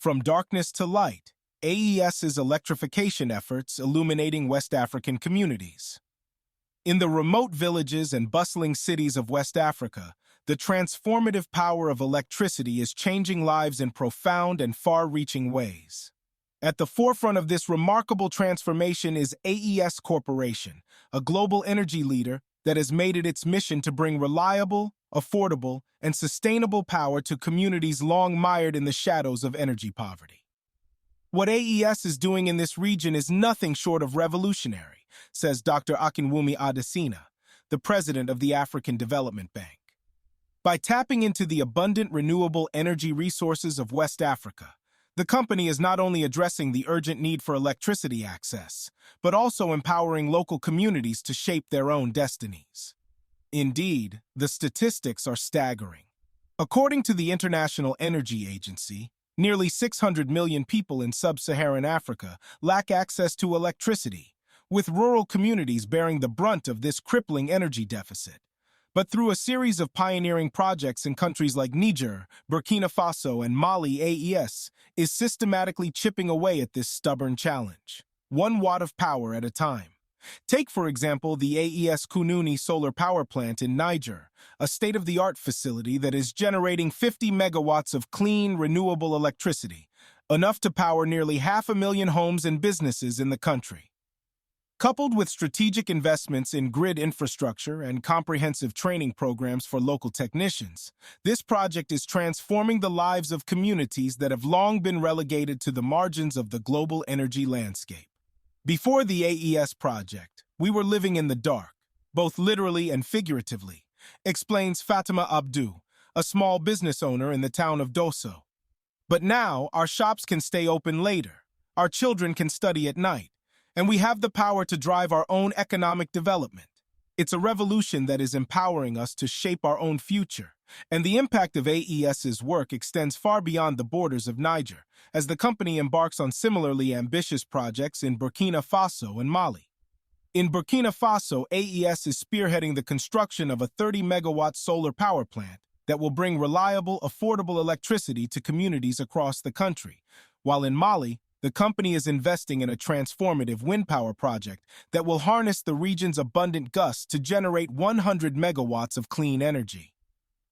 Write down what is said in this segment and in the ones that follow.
From darkness to light, AES's electrification efforts illuminating West African communities. In the remote villages and bustling cities of West Africa, the transformative power of electricity is changing lives in profound and far-reaching ways. At the forefront of this remarkable transformation is AES Corporation, a global energy leader that has made it its mission to bring reliable, affordable, and sustainable power to communities long mired in the shadows of energy poverty. What AES is doing in this region is nothing short of revolutionary, says Dr. Akinwumi Adesina, the president of the African Development Bank. By tapping into the abundant renewable energy resources of West Africa, the company is not only addressing the urgent need for electricity access, but also empowering local communities to shape their own destinies. Indeed, the statistics are staggering. According to the International Energy Agency, nearly 600 million people in sub-Saharan Africa lack access to electricity, with rural communities bearing the brunt of this crippling energy deficit. But through a series of pioneering projects in countries like Niger, Burkina Faso, and Mali, AES is systematically chipping away at this stubborn challenge, 1 watt of power at a time. Take, for example, the AES Kununi solar power plant in Niger, a state-of-the-art facility that is generating 50 megawatts of clean, renewable electricity, enough to power nearly 500,000 homes and businesses in the country. Coupled with strategic investments in grid infrastructure and comprehensive training programs for local technicians, this project is transforming the lives of communities that have long been relegated to the margins of the global energy landscape. Before the AES project, we were living in the dark, both literally and figuratively, explains Fatima Abdu, a small business owner in the town of Dosso. But now, our shops can stay open later, our children can study at night, and we have the power to drive our own economic development. It's a revolution that is empowering us to shape our own future, and the impact of AES's work extends far beyond the borders of Niger, as the company embarks on similarly ambitious projects in Burkina Faso and Mali. In Burkina Faso, AES is spearheading the construction of a 30-megawatt solar power plant that will bring reliable, affordable electricity to communities across the country, while in Mali, the company is investing in a transformative wind power project that will harness the region's abundant gusts to generate 100 megawatts of clean energy.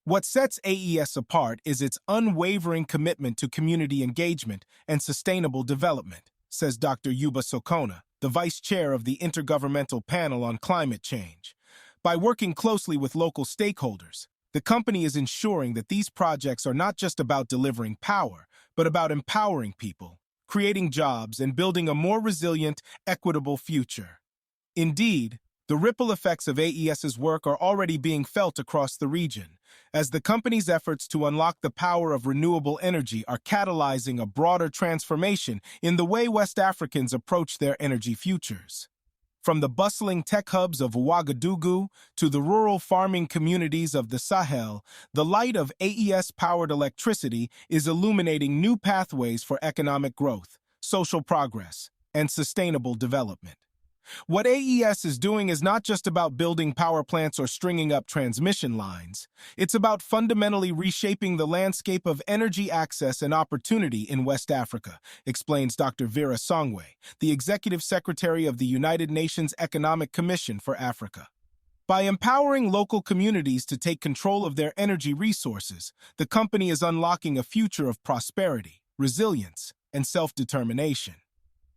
What sets AES apart is its unwavering commitment to community engagement and sustainable development, says Dr. Yuba Sokona, the vice chair of the Intergovernmental Panel on Climate Change. By working closely with local stakeholders, the company is ensuring that these projects are not just about delivering power, but about empowering people, creating jobs, and building a more resilient, equitable future. Indeed, the ripple effects of AES's work are already being felt across the region, as the company's efforts to unlock the power of renewable energy are catalyzing a broader transformation in the way West Africans approach their energy futures. From the bustling tech hubs of Ouagadougou to the rural farming communities of the Sahel, the light of AES-powered electricity is illuminating new pathways for economic growth, social progress, and sustainable development. What AES is doing is not just about building power plants or stringing up transmission lines. It's about fundamentally reshaping the landscape of energy access and opportunity in West Africa, explains Dr. Vera Songwe, the Executive Secretary of the United Nations Economic Commission for Africa. By empowering local communities to take control of their energy resources, the company is unlocking a future of prosperity, resilience, and self-determination.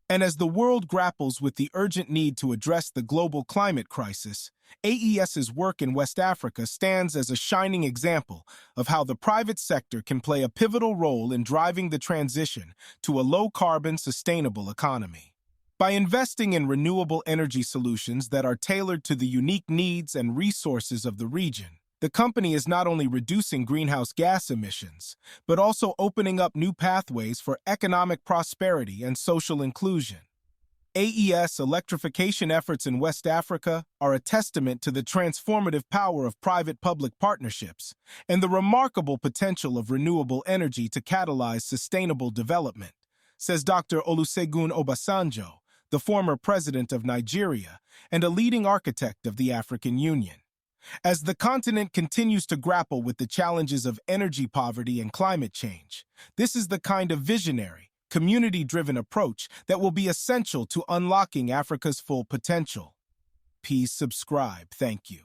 And as the world grapples with the urgent need to address the global climate crisis, AES's work in West Africa stands as a shining example of how the private sector can play a pivotal role in driving the transition to a low-carbon, sustainable economy. By investing in renewable energy solutions that are tailored to the unique needs and resources of the region, the company is not only reducing greenhouse gas emissions, but also opening up new pathways for economic prosperity and social inclusion. AES electrification efforts in West Africa are a testament to the transformative power of private-public partnerships and the remarkable potential of renewable energy to catalyze sustainable development, says Dr. Olusegun Obasanjo, the former president of Nigeria and a leading architect of the African Union. As the continent continues to grapple with the challenges of energy poverty and climate change, this is the kind of visionary, community-driven approach that will be essential to unlocking Africa's full potential. Please subscribe. Thank you.